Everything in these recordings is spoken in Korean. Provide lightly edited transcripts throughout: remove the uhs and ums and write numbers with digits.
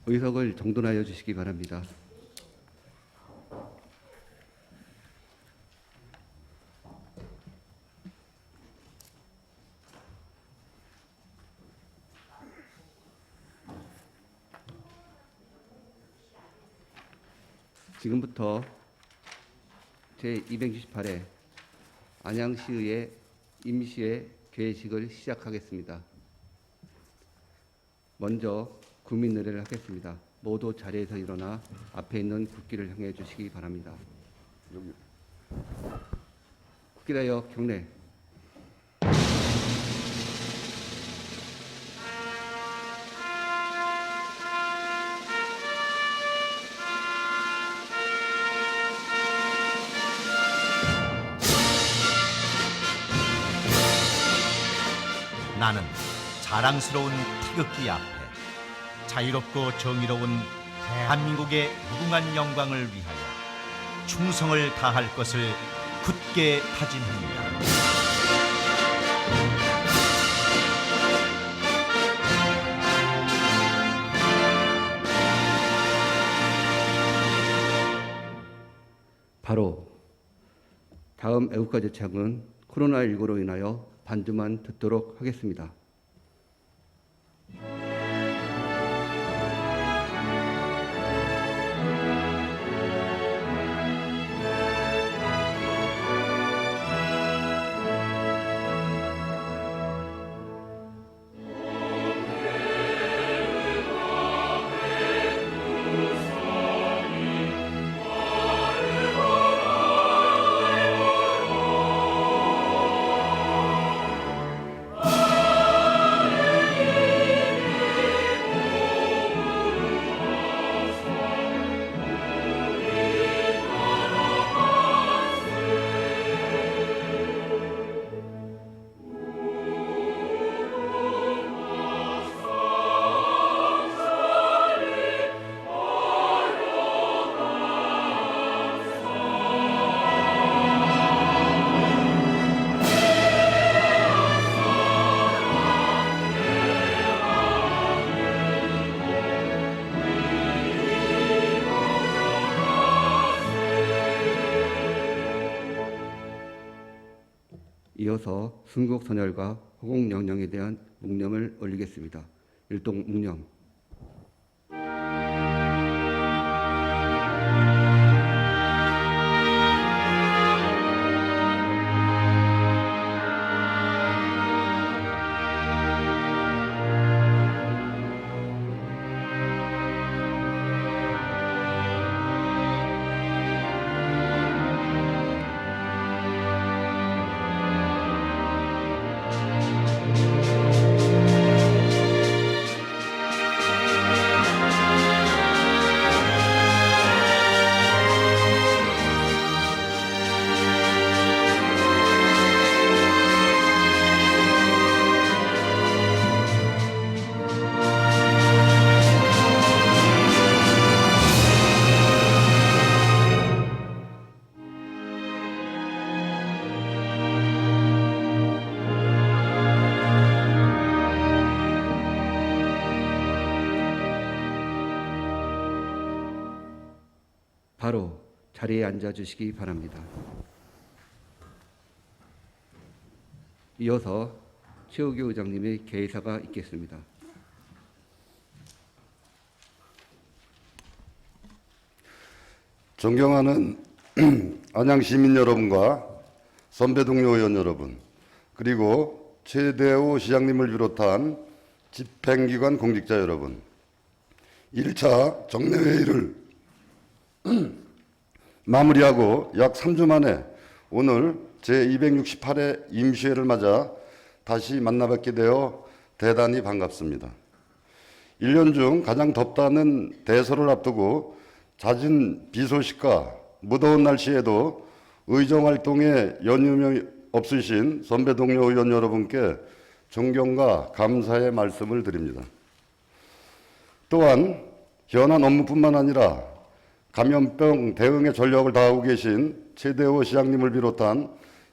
의석을 정돈하여 주시기 바랍니다. 지금부터 제268회 안양시의회 임시회 개회식을 시작하겠습니다. 먼저 국민의례를 하겠습니다. 모두 자리에서 일어나 앞에 있는 국기를 향해 주시기 바랍니다. 국기라여 경례. 나는 자랑스러운 태극기 앞에 자유롭고 정의로운 대한민국의 무궁한 영광을 위하여 충성을 다할 것을 굳게 다짐합니다. 바로 다음 애국가 제창은 코로나19로 인하여 반주만 듣도록 하겠습니다. 이어서 순국선열과 호국영령에 대한 묵념을 올리겠습니다. 일동 묵념. 바로 자리에 앉아 주시기 바랍니다. 이어서 최우규 의장님의 개의사가 있겠습니다. 존경하는 안양 시민 여러분과 선배 동료 의원 여러분, 그리고 최대호 시장님을 비롯한 집행기관 공직자 여러분, 1차 정례회의를 마무리하고 약 3주 만에 오늘 제268회 임시회를 맞아 다시 만나뵙게 되어 대단히 반갑습니다. 1년 중 가장 덥다는 대설을 앞두고 잦은 비 소식과 무더운 날씨에도 의정활동에 여념이 없으신 선배 동료 의원 여러분께 존경과 감사의 말씀을 드립니다. 또한 현안 업무뿐만 아니라 감염병 대응에 전력을 다하고 계신 최대호 시장님을 비롯한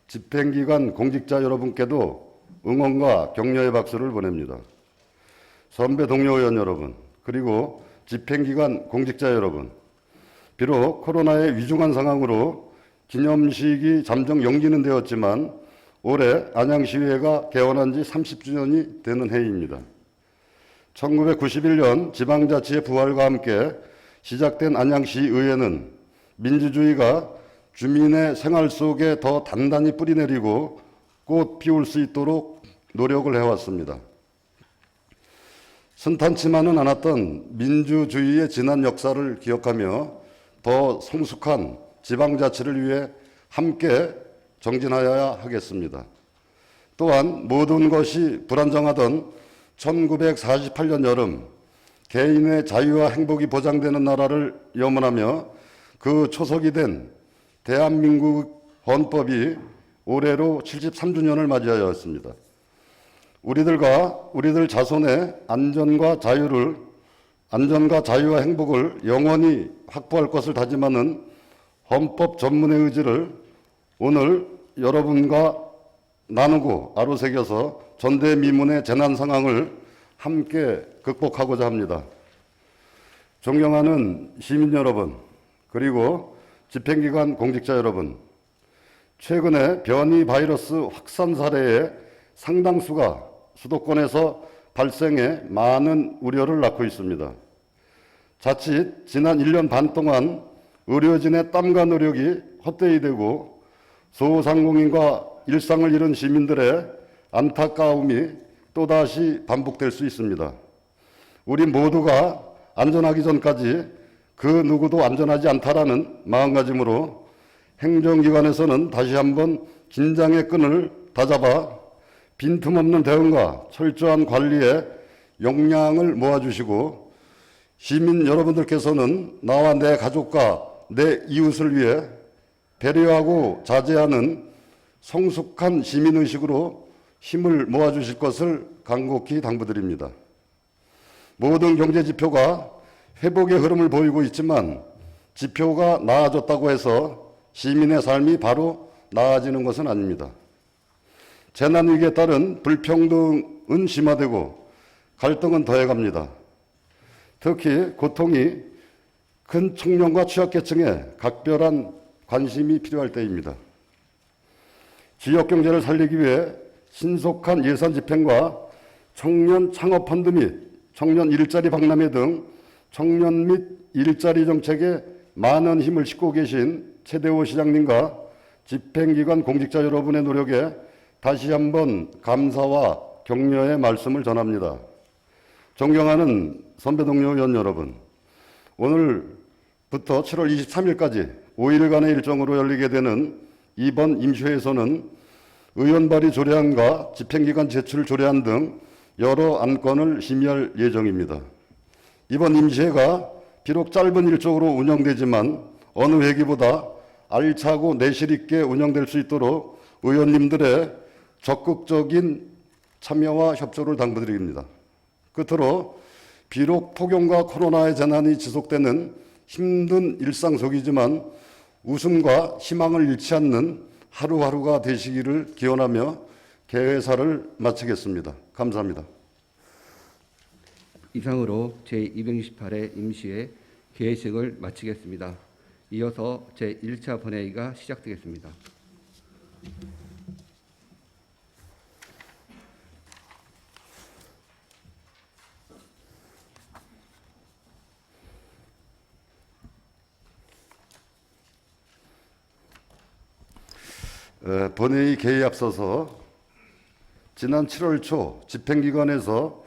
집행기관 공직자 여러분께도 응원과 격려의 박수를 보냅니다. 선배 동료 의원 여러분, 그리고 집행기관 공직자 여러분, 비록 코로나의 위중한 상황으로 기념식이 잠정 연기는 되었지만 올해 안양시의회가 개원한 지 30주년이 되는 해입니다. 1991년 지방자치의 부활과 함께 시작된 안양시의회는 민주주의가 주민의 생활 속에 더 단단히 뿌리내리고 꽃 피울 수 있도록 노력을 해왔습니다. 순탄치만은 않았던 민주주의의 지난 역사를 기억하며 더 성숙한 지방자치를 위해 함께 정진하여야 하겠습니다. 또한 모든 것이 불안정하던 1948년 여름 개인의 자유와 행복이 보장되는 나라를 염원하며 그 초석이 된 대한민국 헌법이 올해로 73주년을 맞이하였습니다. 우리들 자손의 안전과 자유와 행복을 영원히 확보할 것을 다짐하는 헌법 전문의 의지를 오늘 여러분과 나누고 아로새겨서 전대미문의 재난 상황을 함께 극복하고자 합니다. 존경하는 시민 여러분, 그리고 집행기관 공직자 여러분, 최근에 변이 바이러스 확산 사례의 상당수가 수도권에서 발생해 많은 우려를 낳고 있습니다. 자칫 지난 1년 반 동안 의료진의 땀과 노력이 헛되이 되고 소상공인과 일상을 잃은 시민들의 안타까움이 또다시 반복될 수 있습니다. 우리 모두가 안전하기 전까지 그 누구도 안전하지 않다라는 마음가짐으로 행정기관에서는 다시 한번 긴장의 끈을 다잡아 빈틈없는 대응과 철저한 관리에 역량을 모아주시고 시민 여러분들께서는 나와 내 가족과 내 이웃을 위해 배려하고 자제하는 성숙한 시민의식으로 힘을 모아주실 것을 간곡히 당부드립니다. 모든 경제지표가 회복의 흐름을 보이고 있지만 지표가 나아졌다고 해서 시민의 삶이 바로 나아지는 것은 아닙니다. 재난위기에 따른 불평등은 심화되고 갈등은 더해갑니다. 특히 고통이 큰 청년과 취약계층에 각별한 관심이 필요할 때입니다. 지역경제를 살리기 위해 신속한 예산 집행과 청년 창업펀드 및 청년 일자리 박람회 등 청년 및 일자리 정책에 많은 힘을 싣고 계신 최대호 시장님과 집행기관 공직자 여러분의 노력에 다시 한번 감사와 격려의 말씀을 전합니다. 존경하는 선배 동료 의원 여러분, 오늘부터 7월 23일까지 5일간의 일정으로 열리게 되는 이번 임시회에서는 의원 발의 조례안과 집행기관 제출 조례안 등 여러 안건을 심의할 예정입니다. 이번 임시회가 비록 짧은 일정으로 운영되지만 어느 회기보다 알차고 내실 있게 운영될 수 있도록 의원님들의 적극적인 참여와 협조를 당부드립니다. 끝으로 비록 폭염과 코로나의 재난이 지속되는 힘든 일상 속이지만 웃음과 희망을 잃지 않는 하루하루가 되시기를 기원하며 개회사를 마치겠습니다. 감사합니다. 이상으로 제268회 임시회 개회식을 마치겠습니다. 이어서 제1차 본회의가 시작되겠습니다. 본회의 개회에 앞서서 지난 7월 초 집행기관에서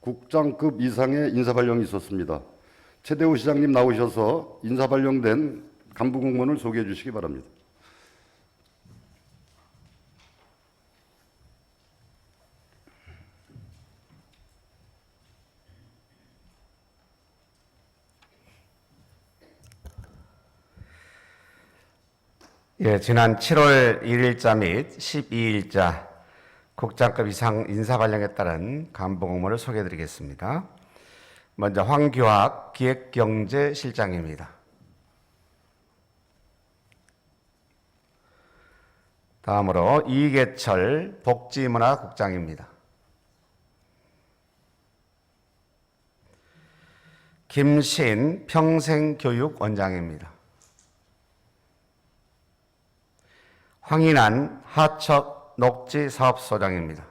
국장급 이상의 인사발령이 있었습니다. 최대호 시장님 나오셔서 인사발령된 간부 공무원을 소개해 주시기 바랍니다. 예, 지난 7월 1일자 및 12일자 국장급 이상 인사발령에 따른 간부공무원을 소개해드리겠습니다. 먼저 황규학 기획경제실장입니다. 다음으로 이계철 복지문화국장입니다. 김신 평생교육원장입니다. 황인한 하척 녹지사업소장입니다.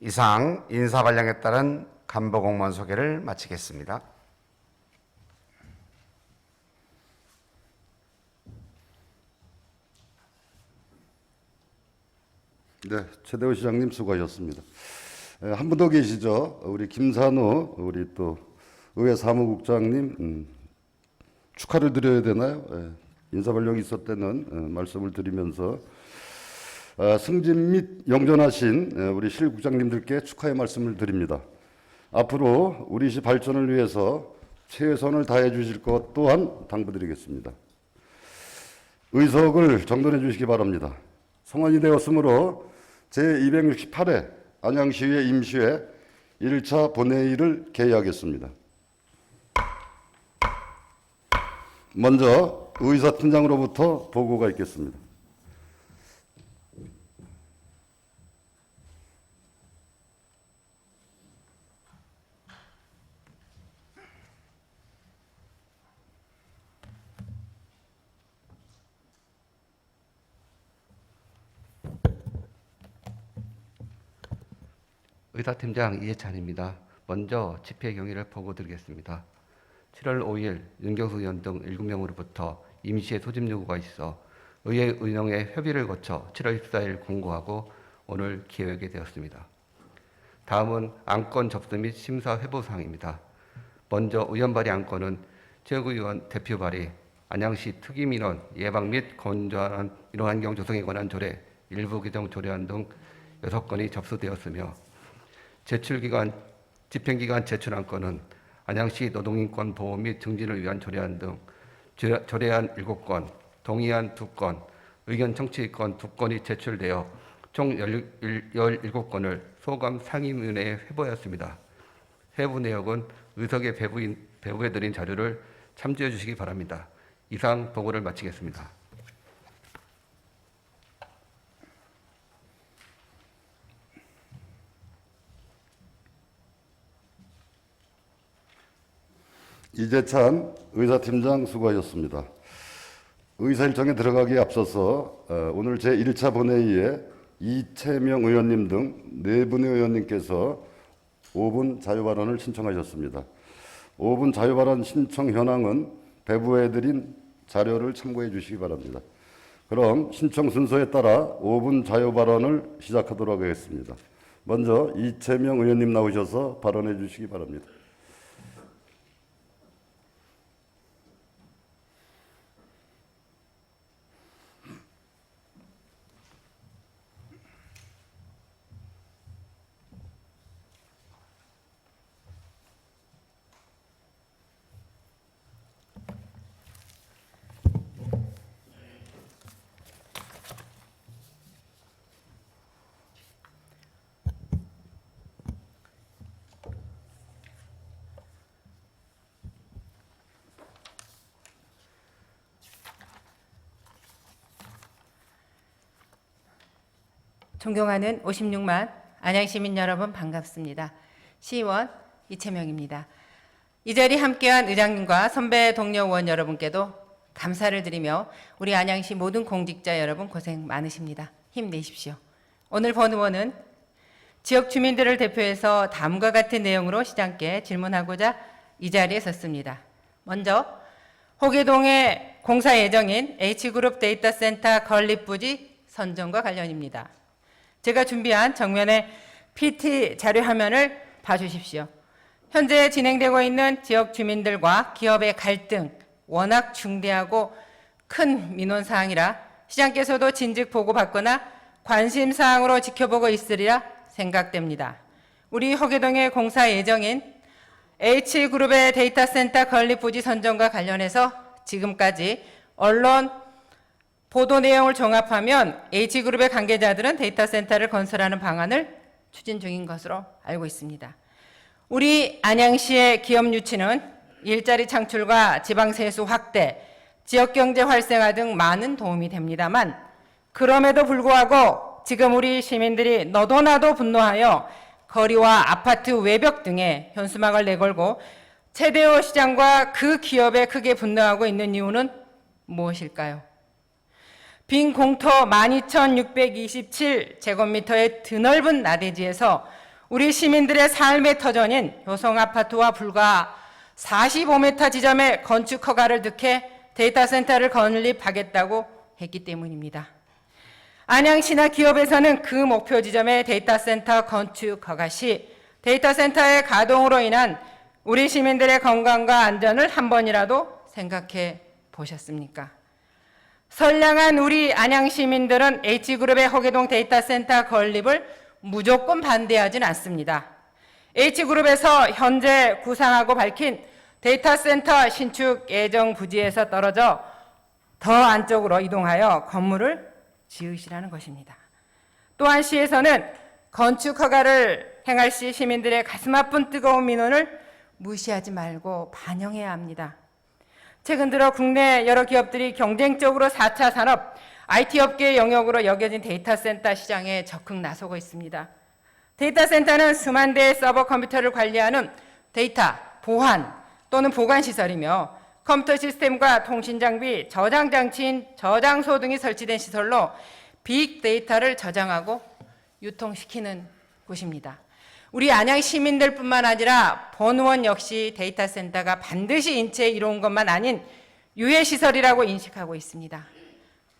이상 인사발령에 따른 간부공무원 소개를 마치겠습니다. 네, 최대호 시장님 수고하셨습니다. 한 분 더 계시죠? 우리 김산우 우리 또 의회 사무국장님 축하를 드려야 되나요? 인사발령이 있었다는 말씀을 드리면서 승진 및 영전하신 우리 실국장님들께 축하의 말씀을 드립니다. 앞으로 우리 시 발전을 위해서 최선을 다해 주실 것 또한 당부드리겠습니다. 의석을 정돈해 주시기 바랍니다. 성안이 되었으므로 제268회 안양시의회 임시회 1차 본회의를 개의하겠습니다. 먼저 의사팀장으로부터 보고가 있겠습니다. 의사팀장 이해찬입니다. 먼저 집회 경위를 보고 드리겠습니다. 7월 5일 윤경수 의원 등 7명으로부터 임시회 소집 요구가 있어 의회 운영에 협의를 거쳐 7월 14일 공고하고 오늘 기회하게 되었습니다. 다음은 안건 접수 및 심사 회부 사항입니다. 먼저 의원 발의 안건은 최고위원 대표 발의 안양시 특임인원 예방 및 건조한 인원환경 조성에 관한 조례 일부 규정 조례안 등 6건이 접수되었으며 제출기간, 집행기간 제출 안건은 안양시 노동인권 보호 및 증진을 위한 조례안 등 조례안 7건, 동의안 2건, 의견 청취권 2건이 제출되어 총 17건을 소감 상임위원회에 회부하였습니다. 회부 내역은 의석에 배부해드린 자료를 참조해 주시기 바랍니다. 이상 보고를 마치겠습니다. 이재찬 의사팀장 수고하셨습니다. 의사 일정에 들어가기에 앞서서 오늘 제1차 본회의에 이채명 의원님 등 4분의 의원님께서 5분 자유발언을 신청하셨습니다. 5분 자유발언 신청 현황은 배부해드린 자료를 참고해 주시기 바랍니다. 그럼 신청 순서에 따라 5분 자유발언을 시작하도록 하겠습니다. 먼저 이채명 의원님 나오셔서 발언해 주시기 바랍니다. 존경하는 56만 안양시민 여러분 반갑습니다. 시의원 이채명입니다. 이 자리 함께한 의장님과 선배 동료 의원 여러분께도 감사를 드리며 우리 안양시 모든 공직자 여러분 고생 많으십니다. 힘내십시오. 오늘 본 의원은 지역 주민들을 대표해서 다음과 같은 내용으로 시장께 질문하고자 이 자리에 섰습니다. 먼저 호계동의 공사 예정인 H그룹 데이터센터 건립 부지 선정과 관련입니다. 제가 준비한 정면의 PT 자료 화면을 봐주십시오. 현재 진행되고 있는 지역 주민들과 기업의 갈등 워낙 중대하고 큰 민원사항이라 시장께서도 진즉 보고받거나 관심사항으로 지켜보고 있으리라 생각됩니다. 우리 허계동의 공사 예정인 H그룹의 데이터센터 건립 부지 선정과 관련해서 지금까지 언론 보도 내용을 종합하면 H그룹의 관계자들은 데이터센터를 건설하는 방안을 추진 중인 것으로 알고 있습니다. 우리 안양시의 기업 유치는 일자리 창출과 지방세수 확대, 지역경제 활성화 등 많은 도움이 됩니다만 그럼에도 불구하고 지금 우리 시민들이 너도나도 분노하여 거리와 아파트 외벽 등에 현수막을 내걸고 최대호 시장과 그 기업에 크게 분노하고 있는 이유는 무엇일까요? 빈 공터 12,627제곱미터의 드넓은 나대지에서 우리 시민들의 삶의 터전인 효성아파트와 불과 45m 지점에 건축 허가를 득해 데이터 센터를 건립하겠다고 했기 때문입니다. 안양시나 기업에서는 그 목표 지점에 데이터 센터 건축 허가 시 데이터 센터의 가동으로 인한 우리 시민들의 건강과 안전을 한 번이라도 생각해 보셨습니까? 선량한 우리 안양 시민들은 H그룹의 허계동 데이터 센터 건립을 무조건 반대하진 않습니다. H그룹에서 현재 구상하고 밝힌 데이터 센터 신축 예정 부지에서 떨어져 더 안쪽으로 이동하여 건물을 지으시라는 것입니다. 또한 시에서는 건축 허가를 행할 시 시민들의 가슴 아픈 뜨거운 민원을 무시하지 말고 반영해야 합니다. 최근 들어 국내 여러 기업들이 경쟁적으로 4차 산업, IT 업계의 영역으로 여겨진 데이터 센터 시장에 적극 나서고 있습니다. 데이터 센터는 수만 대의 서버 컴퓨터를 관리하는 데이터 보안 또는 보관 시설이며 컴퓨터 시스템과 통신 장비, 저장 장치인 저장소 등이 설치된 시설로 빅데이터를 저장하고 유통시키는 곳입니다. 우리 안양 시민들뿐만 아니라 본의원 역시 데이터 센터가 반드시 인체에 이로운 것만 아닌 유해 시설이라고 인식하고 있습니다.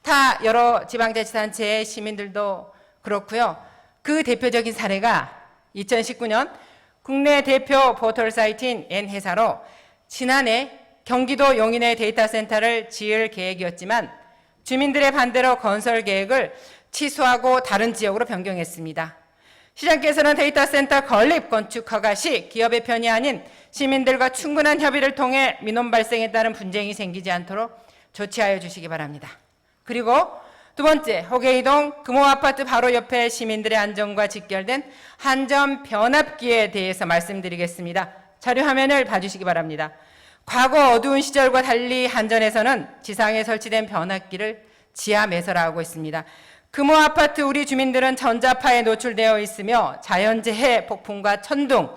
타 여러 지방자치단체의 시민들도 그렇고요. 그 대표적인 사례가 2019년 국내 대표 포털 사이트인 N회사로 지난해 경기도 용인에 데이터 센터를 지을 계획이었지만 주민들의 반대로 건설 계획을 취소하고 다른 지역으로 변경했습니다. 시장께서는 데이터 센터 건립 건축 허가 시 기업의 편이 아닌 시민들과 충분한 협의를 통해 민원 발생에 따른 분쟁이 생기지 않도록 조치하여 주시기 바랍니다. 그리고 두 번째, 호계이동 금호아파트 바로 옆에 시민들의 안전과 직결된 한전 변압기에 대해서 말씀드리겠습니다. 자료 화면을 봐주시기 바랍니다. 과거 어두운 시절과 달리 한전에서는 지상에 설치된 변압기를 지하 매설하고 있습니다. 금호아파트 우리 주민들은 전자파에 노출되어 있으며 자연재해, 폭풍과 천둥,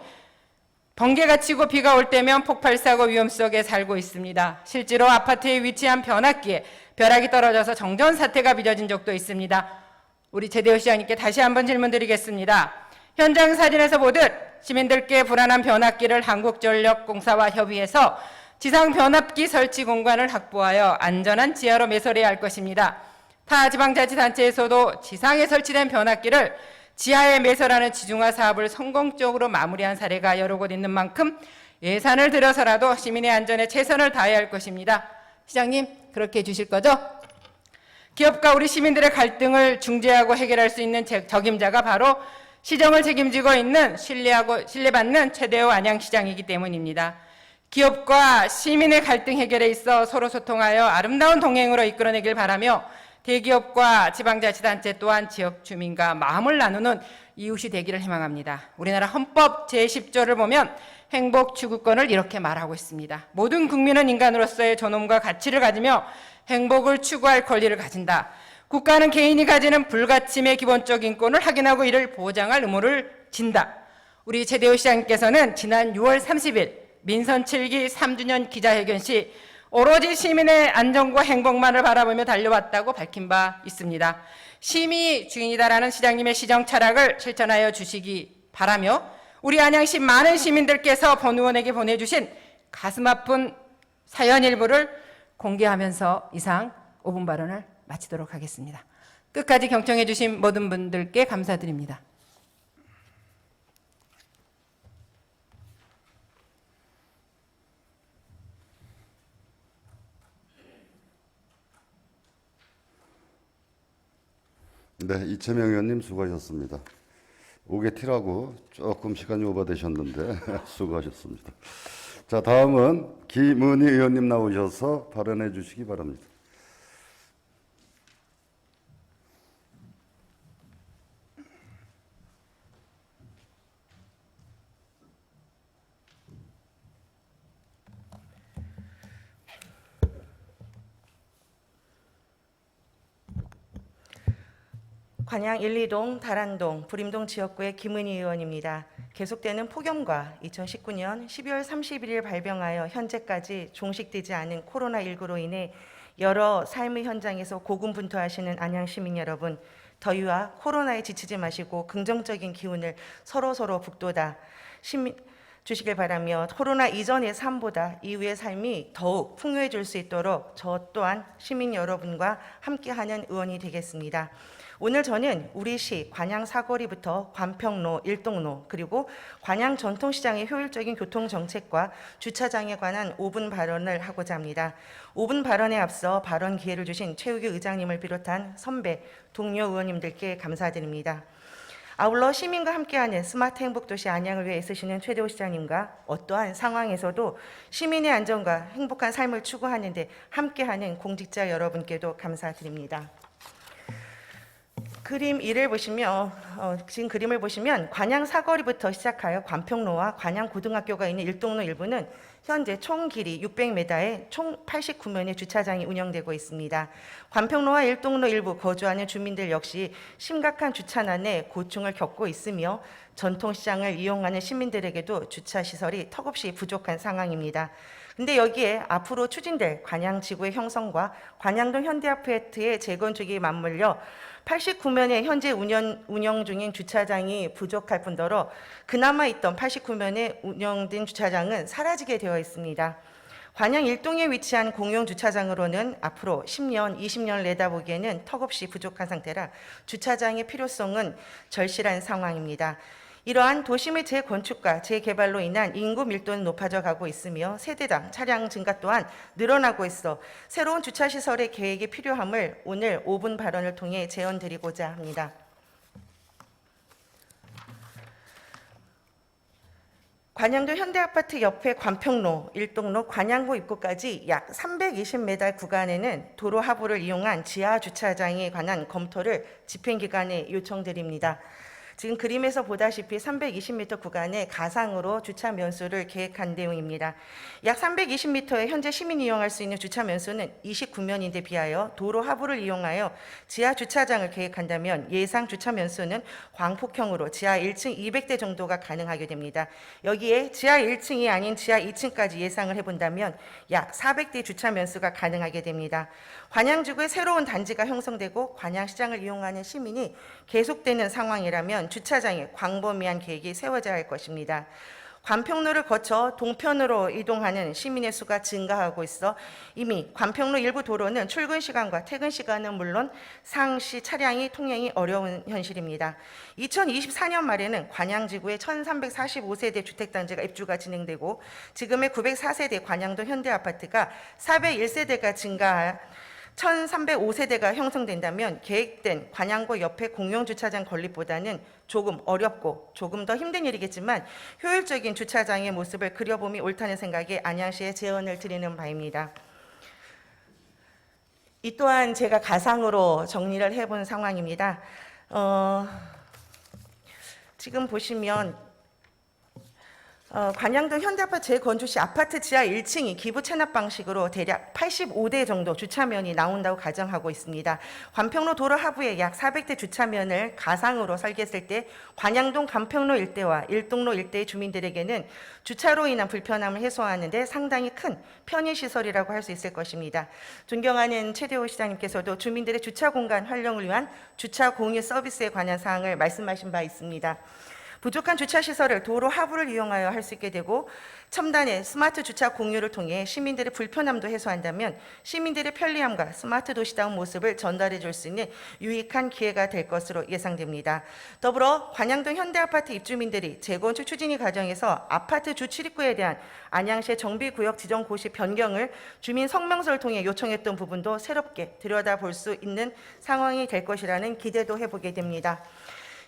번개가 치고 비가 올 때면 폭발사고 위험 속에 살고 있습니다. 실제로 아파트에 위치한 변압기에 벼락이 떨어져서 정전 사태가 빚어진 적도 있습니다. 우리 최대호 시장님께 다시 한번 질문드리겠습니다. 현장 사진에서 보듯 시민들께 불안한 변압기를 한국전력공사와 협의해서 지상 변압기 설치 공간을 확보하여 안전한 지하로 매설해야 할 것입니다. 타 지방자치단체에서도 지상에 설치된 변압기를 지하에 매설하는 지중화 사업을 성공적으로 마무리한 사례가 여러 곳 있는 만큼 예산을 들여서라도 시민의 안전에 최선을 다해야 할 것입니다. 시장님, 그렇게 해주실 거죠? 기업과 우리 시민들의 갈등을 중재하고 해결할 수 있는 적임자가 바로 시정을 책임지고 있는 신뢰받는 최대호 안양시장이기 때문입니다. 기업과 시민의 갈등 해결에 있어 서로 소통하여 아름다운 동행으로 이끌어내길 바라며 대기업과 지방자치단체 또한 지역 주민과 마음을 나누는 이웃이 되기를 희망합니다. 우리나라 헌법 제10조를 보면 행복 추구권을 이렇게 말하고 있습니다. 모든 국민은 인간으로서의 존엄과 가치를 가지며 행복을 추구할 권리를 가진다. 국가는 개인이 가지는 불가침의 기본적 인권을 확인하고 이를 보장할 의무를 진다. 우리 최대호 시장님께서는 지난 6월 30일 민선 7기 3주년 기자회견 시 오로지 시민의 안전과 행복만을 바라보며 달려왔다고 밝힌 바 있습니다. 심의 중이다라는 시장님의 시정 철학을 실천하여 주시기 바라며 우리 안양시 많은 시민들께서 본 의원에게 보내주신 가슴 아픈 사연 일부를 공개하면서 이상 5분 발언을 마치도록 하겠습니다. 끝까지 경청해 주신 모든 분들께 감사드립니다. 네, 이채명 의원님 수고하셨습니다. 오게티라고 조금 시간이 오버되셨는데 수고하셨습니다. 자, 다음은 김은희 의원님 나오셔서 발언해 주시기 바랍니다. 관양 1, 2동, 다란동, 부림동 지역구의 김은희 의원입니다. 계속되는 폭염과 2019년 12월 31일 발병하여 현재까지 종식되지 않은 코로나19로 인해 여러 삶의 현장에서 고군분투하시는 안양 시민 여러분, 더위와 코로나에 지치지 마시고 긍정적인 기운을 서로 북돋아 주시길 바라며 코로나 이전의 삶보다 이후의 삶이 더욱 풍요해질 수 있도록 저 또한 시민 여러분과 함께하는 의원이 되겠습니다. 오늘 저는 우리 시 관양 사거리부터 관평로, 일동로 그리고 관양 전통시장의 효율적인 교통정책과 주차장에 관한 5분 발언을 하고자 합니다. 5분 발언에 앞서 발언 기회를 주신 최우규 의장님을 비롯한 선배, 동료 의원님들께 감사드립니다. 아울러 시민과 함께하는 스마트 행복도시 안양을 위해 애쓰시는 최대호 시장님과 어떠한 상황에서도 시민의 안전과 행복한 삶을 추구하는 데 함께하는 공직자 여러분께도 감사드립니다. 그림 1을 보시면 지금 그림을 보시면 관양 사거리부터 시작하여 관평로와 관양 고등학교가 있는 일동로 일부는 현재 총 길이 600m에 총 89면의 주차장이 운영되고 있습니다. 관평로와 일동로 일부 거주하는 주민들 역시 심각한 주차난에 고충을 겪고 있으며 전통시장을 이용하는 시민들에게도 주차시설이 턱없이 부족한 상황입니다. 근데 여기에 앞으로 추진될 관양지구의 형성과 관양동 현대아파트의 재건축이 맞물려 89면의 현재 운영 중인 주차장이 부족할 뿐더러 그나마 있던 89면에 운영된 주차장은 사라지게 되어 있습니다. 관양 일동에 위치한 공용 주차장으로는 앞으로 10년, 20년을 내다보기에는 턱없이 부족한 상태라 주차장의 필요성은 절실한 상황입니다. 이러한 도심의 재건축과 재개발로 인한 인구 밀도는 높아져 가고 있으며 세대당 차량 증가 또한 늘어나고 있어 새로운 주차시설의 계획이 필요함을 오늘 5분 발언을 통해 제언드리고자 합니다. 관양동 현대아파트 옆에 관평로, 일동로, 관양구 입구까지 약 320m 구간에는 도로 하부를 이용한 지하 주차장에 관한 검토를 집행기관에 요청드립니다. 지금 그림에서 보다시피 320m 구간에 가상으로 주차 면수를 계획한 내용입니다. 약 320m의 현재 시민이 이용할 수 있는 주차 면수는 29면인데 비하여 도로 하부를 이용하여 지하 주차장을 계획한다면 예상 주차 면수는 광폭형으로 지하 1층 200대 정도가 가능하게 됩니다. 여기에 지하 1층이 아닌 지하 2층까지 예상을 해본다면 약 400대 주차 면수가 가능하게 됩니다. 관양지구에 새로운 단지가 형성되고 관양시장을 이용하는 시민이 계속되는 상황이라면 주차장에 광범위한 계획이 세워져야 할 것입니다. 관평로를 거쳐 동편으로 이동하는 시민의 수가 증가하고 있어 이미 관평로 일부 도로는 출근 시간과 퇴근 시간은 물론 상시 차량이 통행이 어려운 현실입니다. 2024년 말에는 관양지구에 1345세대 주택단지가 입주가 진행되고 지금의 904세대 관양동 현대아파트가 401세대가 증가한 1305세대가 형성된다면 계획된 관양구 옆에 공용주차장 건립보다는 조금 어렵고 조금 더 힘든 일이겠지만 효율적인 주차장의 모습을 그려봄이 옳다는 생각에 안양시에 제언을 드리는 바입니다. 이 또한 제가 가상으로 정리를 해본 상황입니다. 지금 보시면 관양동 현대아파트 재건축 시 아파트 지하 1층이 기부 체납 방식으로 대략 85대 정도 주차면이 나온다고 가정하고 있습니다. 관평로 도로 하부에 약 400대 주차면을 가상으로 설계했을 때 관양동 관평로 일대와 일동로 일대의 주민들에게는 주차로 인한 불편함을 해소하는 데 상당히 큰 편의시설이라고 할 수 있을 것입니다. 존경하는 최대호 시장님께서도 주민들의 주차 공간 활용을 위한 주차 공유 서비스에 관한 사항을 말씀하신 바 있습니다. 부족한 주차시설을 도로 하부를 이용하여 할 수 있게 되고 첨단의 스마트 주차 공유를 통해 시민들의 불편함도 해소한다면 시민들의 편리함과 스마트 도시다운 모습을 전달해 줄 수 있는 유익한 기회가 될 것으로 예상됩니다. 더불어 관양동 현대아파트 입주민들이 재건축 추진이 과정에서 아파트 주 출입구에 대한 안양시의 정비구역 지정 고시 변경을 주민 성명서를 통해 요청했던 부분도 새롭게 들여다볼 수 있는 상황이 될 것이라는 기대도 해보게 됩니다.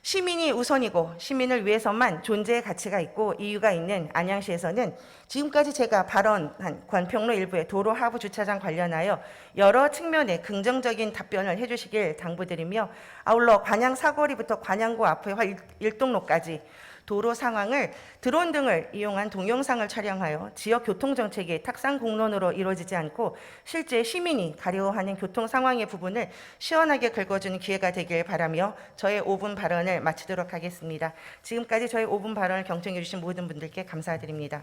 시민이 우선이고 시민을 위해서만 존재의 가치가 있고 이유가 있는 안양시에서는 지금까지 제가 발언한 관평로 일부의 도로 하부 주차장 관련하여 여러 측면의 긍정적인 답변을 해주시길 당부드리며 아울러 관양 사거리부터 관양구 앞의 일동로까지 도로 상황을 드론 등을 이용한 동영상을 촬영하여 지역 교통 정책의 탁상 공론으로 이루어지지 않고 실제 시민이 가려워하는 교통 상황의 부분을 시원하게 긁어주는 기회가 되길 바라며 저의 5분 발언을 마치도록 하겠습니다. 지금까지 저의 5분 발언을 경청해 주신 모든 분들께 감사드립니다.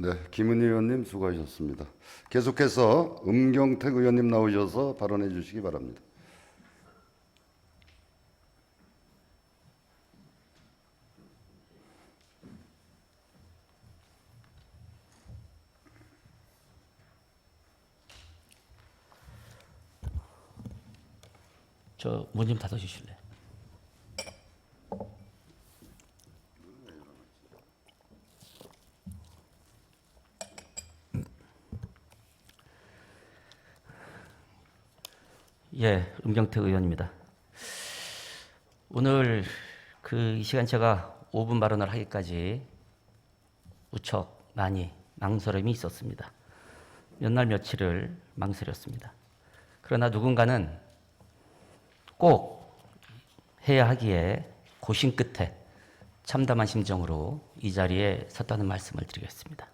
네, 김은희 의원님 수고하셨습니다. 계속해서 음경택 의원님 나오셔서 발언해 주시기 바랍니다. 저 문 좀 닫아주실래요? 예, 음경택 의원입니다. 오늘 이 시간 제가 5분 발언을 하기까지 무척 많이 망설임이 있었습니다. 몇 날 며칠을 망설였습니다. 그러나 누군가는 꼭 해야 하기에 고심 끝에 참담한 심정으로 이 자리에 섰다는 말씀을 드리겠습니다.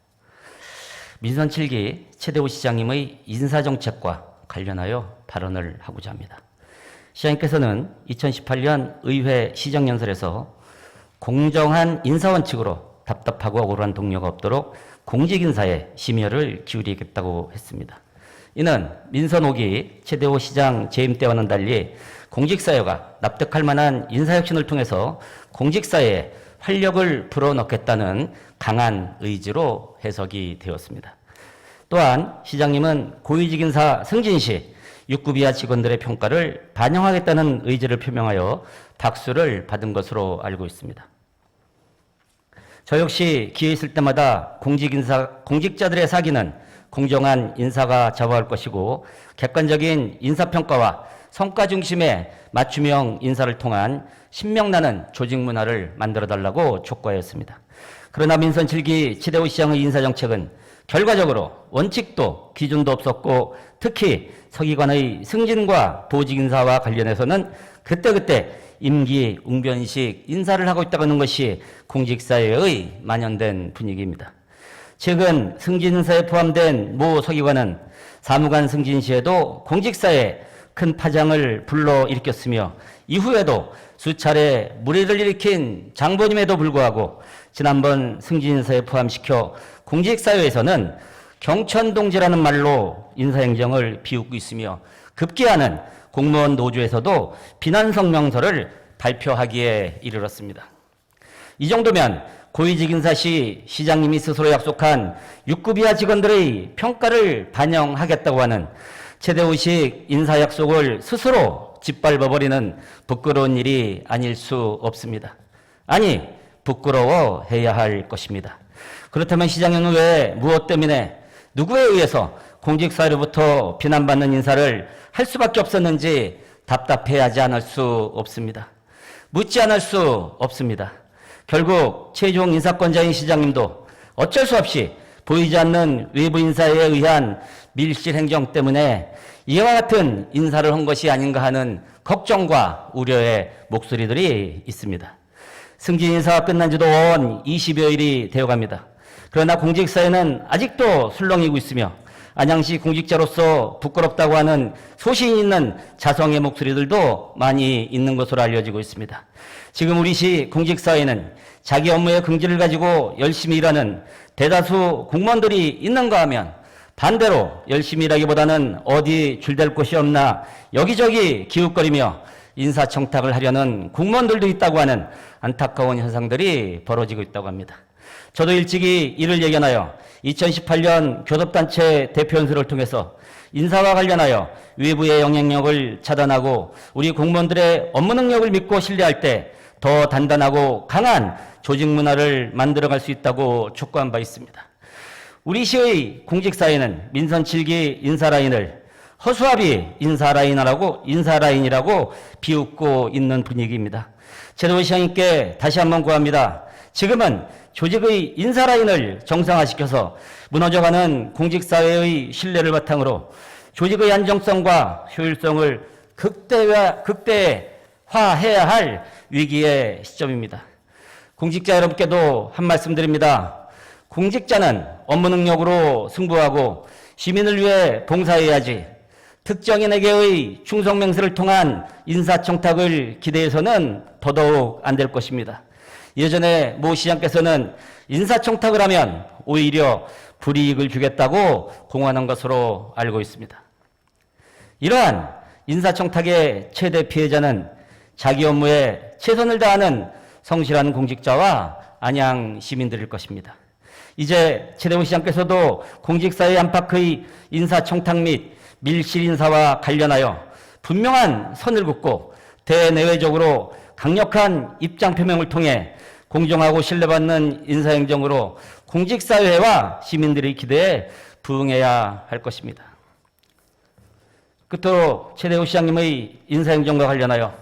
민선 7기 최대호 시장님의 인사정책과 관련하여 발언을 하고자 합니다. 시장님께서는 2018년 의회 시정연설에서 공정한 인사원칙으로 답답하고 억울한 동료가 없도록 공직인사에 심혈을 기울이겠다고 했습니다. 이는 민선 5기 최대호 시장 재임 때와는 달리 공직사회가 납득할 만한 인사혁신을 통해서 공직사회에 활력을 불어넣겠다는 강한 의지로 해석이 되었습니다. 또한 시장님은 고위직 인사 승진 시 6급 이하 직원들의 평가를 반영하겠다는 의지를 표명하여 박수를 받은 것으로 알고 있습니다. 저 역시 기회 있을 때마다 공직자들의 사기는 공정한 인사가 좌우할 것이고 객관적인 인사평가와 성과 중심의 맞춤형 인사를 통한 신명나는 조직 문화를 만들어달라고 촉구하였습니다. 그러나 민선 7기 최대호 시장의 인사정책은 결과적으로 원칙도 기준도 없었고 특히 서기관의 승진과 보직 인사와 관련해서는 그때그때 임기 웅변식 인사를 하고 있다는 것이 공직사회의 만연된 분위기입니다. 최근 승진 인사에 포함된 모 서기관은 사무관 승진 시에도 공직사회에 큰 파장을 불러일으켰으며 이후에도 수차례 물의를 일으킨 장본임에도 불구하고 지난번 승진 인사에 포함시켜 공직사회에서는 경천동지라는 말로 인사행정을 비웃고 있으며 급기야는 공무원 노조에서도 비난 성명서를 발표하기에 이르렀습니다. 이 정도면 고위직 인사 시 시장님이 스스로 약속한 6급 이하 직원들의 평가를 반영하겠다고 하는 최대호식 인사 약속을 스스로 짓밟아버리는 부끄러운 일이 아닐 수 없습니다. 아니, 부끄러워해야 할 것입니다. 그렇다면 시장님 외에 무엇 때문에 누구에 의해서 공직사회로부터 비난받는 인사를 할 수밖에 없었는지 답답해하지 않을 수 없습니다. 묻지 않을 수 없습니다. 결국 최종 인사권자인 시장님도 어쩔 수 없이 보이지 않는 외부 인사에 의한 밀실 행정 때문에 이와 같은 인사를 한 것이 아닌가 하는 걱정과 우려의 목소리들이 있습니다. 승진 인사가 끝난 지도 원 20여일이 되어갑니다. 그러나 공직사회는 아직도 술렁이고 있으며 안양시 공직자로서 부끄럽다고 하는 소신 있는 자성의 목소리들도 많이 있는 것으로 알려지고 있습니다. 지금 우리 시 공직사회는 자기 업무의 긍지를 가지고 열심히 일하는 대다수 공무원들이 있는가 하면 반대로 열심히 일하기보다는 어디 줄댈 곳이 없나 여기저기 기웃거리며 인사청탁을 하려는 공무원들도 있다고 하는 안타까운 현상들이 벌어지고 있다고 합니다. 저도 일찍이 이를 예견하여 2018년 교섭단체 대표연설을 통해서 인사와 관련하여 외부의 영향력을 차단하고 우리 공무원들의 업무 능력을 믿고 신뢰할 때 더 단단하고 강한 조직 문화를 만들어갈 수 있다고 촉구한 바 있습니다. 우리 시의 공직사회는 민선 7기 인사라인을 허수아비 인사라인이라고 비웃고 있는 분위기입니다. 최대호 시장님께 다시 한번 구합니다. 지금은 조직의 인사 라인을 정상화시켜서 무너져가는 공직사회의 신뢰를 바탕으로 조직의 안정성과 효율성을 극대화해야 할 위기의 시점입니다. 공직자 여러분께도 한 말씀 드립니다. 공직자는 업무 능력으로 승부하고 시민을 위해 봉사해야지 특정인에게의 충성맹세를 통한 인사청탁을 기대해서는 더더욱 안 될 것입니다. 예전에 모 시장께서는 인사청탁을 하면 오히려 불이익을 주겠다고 공언한 것으로 알고 있습니다. 이러한 인사청탁의 최대 피해자는 자기 업무에 최선을 다하는 성실한 공직자와 안양 시민들일 것입니다. 이제 최대호 시장께서도 공직사회 안팎의 인사청탁 및 밀실 인사와 관련하여 분명한 선을 긋고 대내외적으로 강력한 입장 표명을 통해 공정하고 신뢰받는 인사행정으로 공직사회와 시민들의 기대에 부응해야 할 것입니다. 끝으로 최대호 시장님의 인사행정과 관련하여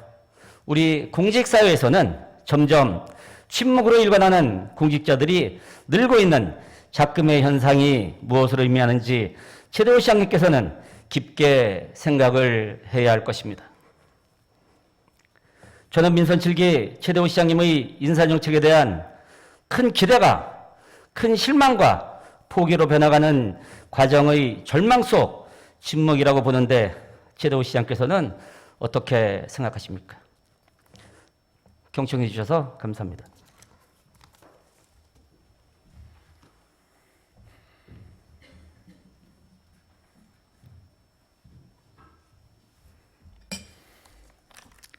우리 공직사회에서는 점점 침묵으로 일관하는 공직자들이 늘고 있는 작금의 현상이 무엇을 의미하는지 최대호 시장님께서는 깊게 생각을 해야 할 것입니다. 저는 민선 7기 최대호 시장님의 인사정책에 대한 큰 기대가 큰 실망과 포기로 변화가는 과정의 절망 속 침묵이라고 보는데 최대호 시장께서는 어떻게 생각하십니까? 경청해 주셔서 감사합니다.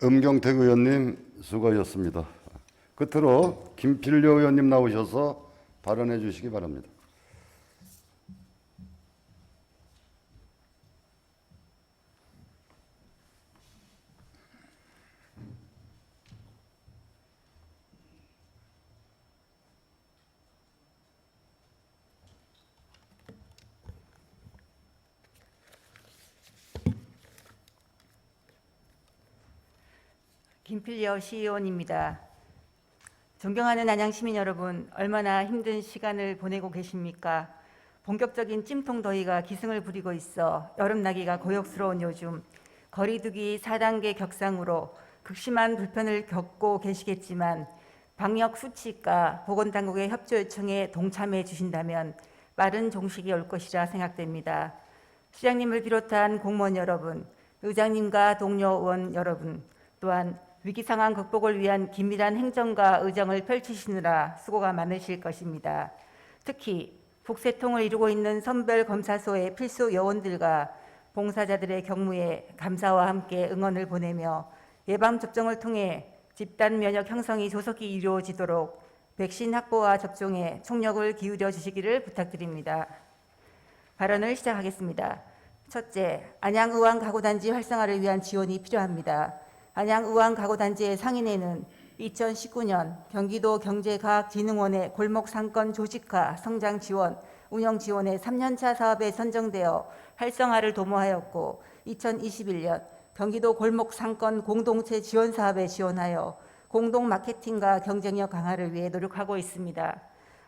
음경택 의원님 수고하셨습니다. 끝으로 김필려 의원님 나오셔서 발언해 주시기 바랍니다. 김필려 시의원입니다. 존경하는 안양 시민 여러분, 얼마나 힘든 시간을 보내고 계십니까? 본격적인 찜통 더위가 기승을 부리고 있어 여름나기가 고역스러운 요즘 거리두기 4단계 격상으로 극심한 불편을 겪고 계시겠지만 방역 수칙과 보건당국의 협조 요청에 동참해 주신다면 빠른 종식이 올 것이라 생각됩니다. 시장님을 비롯한 공무원 여러분, 의장님과 동료 의원 여러분, 또한 위기 상황 극복을 위한 긴밀한 행정과 의정을 펼치시느라 수고가 많으실 것입니다. 특히 북새통을 이루고 있는 선별검사소의 필수 요원들과 봉사자들의 경무에 감사와 함께 응원을 보내며 예방접종을 통해 집단 면역 형성이 조속히 이루어지도록 백신 확보와 접종에 총력을 기울여 주시기를 부탁드립니다. 발언을 시작하겠습니다. 첫째, 안양의왕가구단지 활성화를 위한 지원이 필요합니다. 안양의왕가구단지의 상인회는 2019년 경기도 경제과학진흥원의 골목상권 조직화 성장 지원, 운영 지원의 3년차 사업에 선정되어 활성화를 도모하였고 2021년 경기도 골목상권 공동체 지원 사업에 지원하여 공동 마케팅과 경쟁력 강화를 위해 노력하고 있습니다.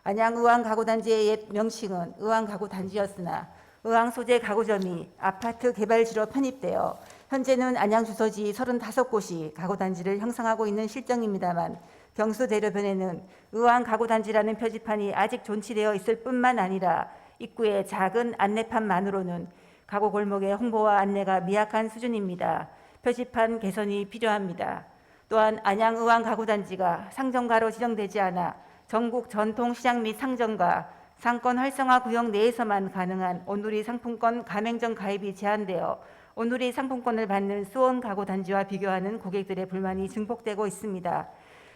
안양의왕가구단지의 옛 명칭은 의왕가구단지였으나 의왕 소재 가구점이 아파트 개발지로 편입되어 현재는 안양 주소지 35곳이 가구단지를 형성하고 있는 실정입니다만 경수 대로변에는 의왕 가구단지라는 표지판이 아직 존치되어 있을 뿐만 아니라 입구에 작은 안내판만으로는 가구 골목의 홍보와 안내가 미약한 수준입니다. 표지판 개선이 필요합니다. 또한 안양 의왕 가구단지가 상점가로 지정되지 않아 전국 전통시장 및 상점과 상권 활성화 구역 내에서만 가능한 온누리 상품권 가맹점 가입이 제한되어 온누리 상품권을 받는 수원 가구 단지와 비교하는 고객들의 불만이 증폭되고 있습니다.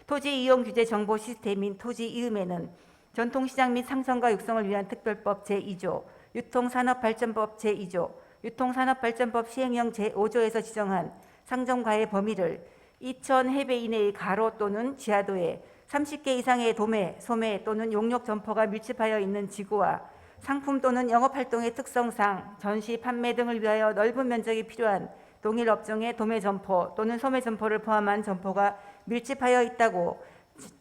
토지 이용 규제 정보 시스템인 토지 이음에는 전통시장 및 상점가 육성을 위한 특별법 제2조, 유통산업발전법 제2조, 유통산업발전법 시행령 제5조에서 지정한 상점가의 범위를 2,000해배 이내의 가로 또는 지하도에 30개 이상의 도매, 소매 또는 용역 점포가 밀집하여 있는 지구와 상품 또는 영업활동의 특성상 전시, 판매 등을 위하여 넓은 면적이 필요한 동일 업종의 도매 점포 또는 소매 점포를 포함한 점포가 밀집하여 있다고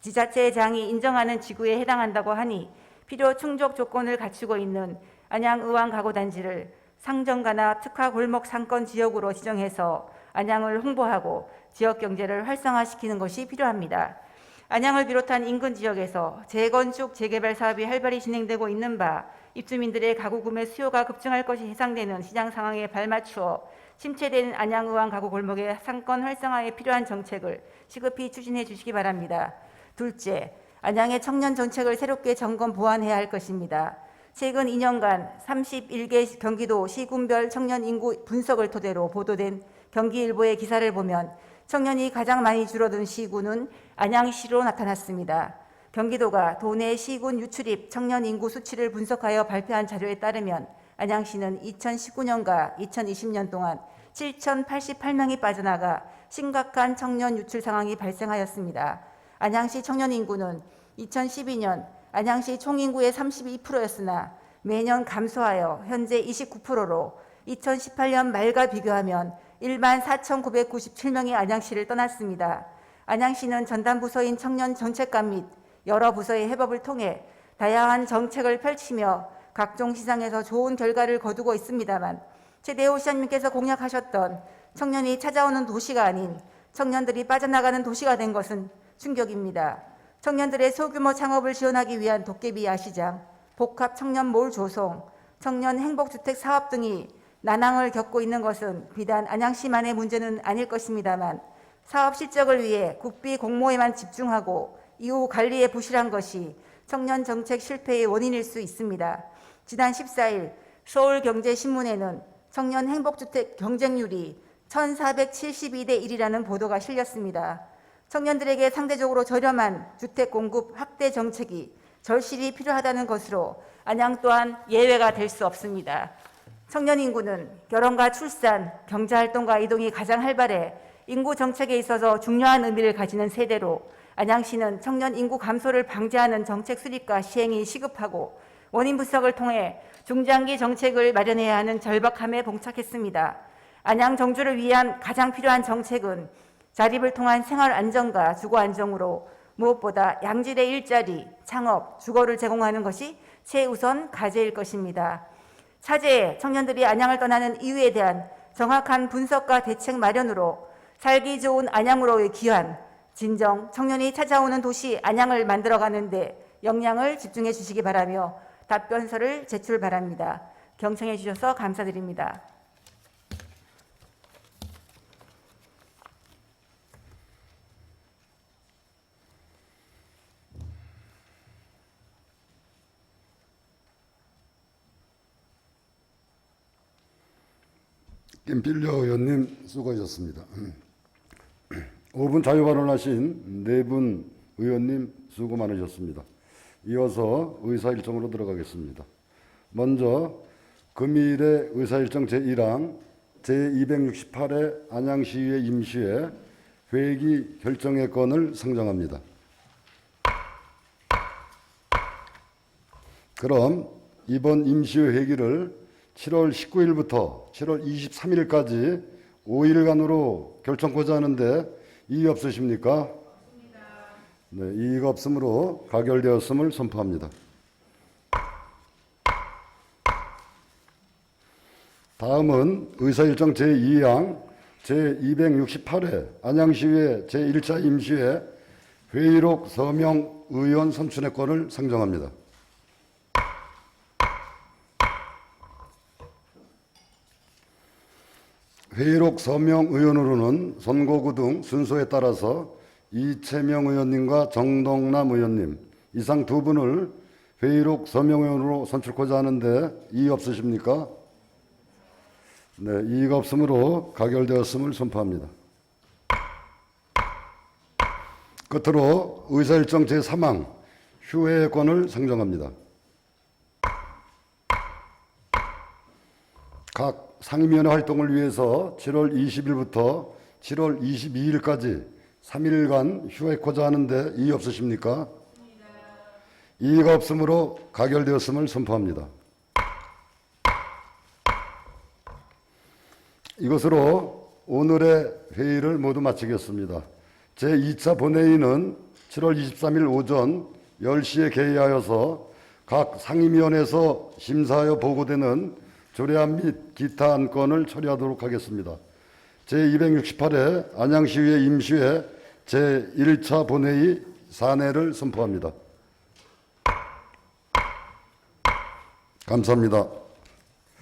지자체장이 인정하는 지구에 해당한다고 하니 필요 충족 조건을 갖추고 있는 안양의왕가구단지를 상정가나 특화 골목 상권 지역으로 지정해서 안양을 홍보하고 지역 경제를 활성화시키는 것이 필요합니다. 안양을 비롯한 인근 지역에서 재건축, 재개발 사업이 활발히 진행되고 있는 바 입주민들의 가구 구매 수요가 급증할 것이 예상되는 시장 상황에 발맞추어 침체된 안양의왕 가구 골목의 상권 활성화에 필요한 정책을 시급히 추진해 주시기 바랍니다. 둘째, 안양의 청년 정책을 새롭게 점검 보완해야 할 것입니다. 최근 2년간 31개 경기도 시군별 청년 인구 분석을 토대로 보도된 경기일보의 기사를 보면 청년이 가장 많이 줄어든 시군은 안양시로 나타났습니다. 경기도가 도내 시군 유출입 청년 인구 수치를 분석하여 발표한 자료에 따르면 안양시는 2019년과 2020년 동안 7,088명이 빠져나가 심각한 청년 유출 상황이 발생하였습니다. 안양시 청년 인구는 2012년 안양시 총인구의 32%였으나 매년 감소하여 현재 29%로 2018년 말과 비교하면 1만 4,997명이 안양시를 떠났습니다. 안양시는 전담 부서인 청년 정책관 및 여러 부서의 협업을 통해 다양한 정책을 펼치며 각종 시장에서 좋은 결과를 거두고 있습니다만 최대호 시장님께서 공약하셨던 청년이 찾아오는 도시가 아닌 청년들이 빠져나가는 도시가 된 것은 충격입니다. 청년들의 소규모 창업을 지원하기 위한 도깨비 야시장, 복합 청년몰 조성, 청년 행복주택 사업 등이 난항을 겪고 있는 것은 비단 안양시만의 문제는 아닐 것입니다만 사업 실적을 위해 국비 공모에만 집중하고 이후 관리에 부실한 것이 청년 정책 실패의 원인일 수 있습니다. 지난 14일 서울경제신문에는 청년 행복주택 경쟁률이 1472대 1이라는 보도가 실렸습니다. 청년들에게 상대적으로 저렴한 주택 공급 확대 정책이 절실히 필요하다는 것으로 안양 또한 예외가 될 수 없습니다. 청년 인구는 결혼과 출산, 경제활동과 이동이 가장 활발해 인구 정책에 있어서 중요한 의미를 가지는 세대로 안양시는 청년 인구 감소를 방지하는 정책 수립과 시행이 시급하고 원인 분석을 통해 중장기 정책을 마련해야 하는 절박함에 봉착했습니다. 안양 정주를 위한 가장 필요한 정책은 자립을 통한 생활 안정과 주거 안정으로 무엇보다 양질의 일자리, 창업, 주거를 제공하는 것이 최우선 과제일 것입니다. 차제에 청년들이 안양을 떠나는 이유에 대한 정확한 분석과 대책 마련으로 살기 좋은 안양으로의 귀환, 진정 청년이 찾아오는 도시 안양을 만들어가는 데 역량을 집중해 주시기 바라며 답변서를 제출 바랍니다. 경청해 주셔서 감사드립니다. 김필려 의원님 수고하셨습니다. 5분 자유발언하신 4분 의원님 수고 많으셨습니다. 이어서 의사일정으로 들어가겠습니다. 먼저 금일의 의사일정 제1항 제268회 안양시의회 임시회 회기 결정의 건을 상정합니다. 그럼 이번 임시회 회기를 7월 19일부터 7월 23일까지 5일간으로 결정코자 하는데 이의 없으십니까? 없습니다. 네, 이의가 없으므로 가결되었음을 선포합니다. 다음은 의사일정 제2항 제268회 안양시의회 제1차 임시회 회의록 서명 의원 선출의 건을 상정합니다. 회의록 서명 의원으로는 선거구 등 순서에 따라서 이채명 의원님과 정동남 의원님 이상 2분을 회의록 서명 의원으로 선출코자 하는데 이의 없으십니까? 네, 이의가 없으므로 가결되었음을 선포합니다. 끝으로 의사일정 제3항 휴회의 건을 상정합니다. 각 상임위원회 활동을 위해서 7월 20일부터 7월 22일까지 3일간 휴회코자 하는데 이의 없으십니까? 이의가 없으므로 가결되었음을 선포합니다. 이것으로 오늘의 회의를 모두 마치겠습니다. 제2차 본회의는 7월 23일 오전 10시에 개의하여서 각 상임위원회에서 심사하여 보고되는 조례안 및 기타 안건을 처리하도록 하겠습니다. 제268회 안양시의회 임시회 제1차 본회의 산회를 선포합니다. 감사합니다.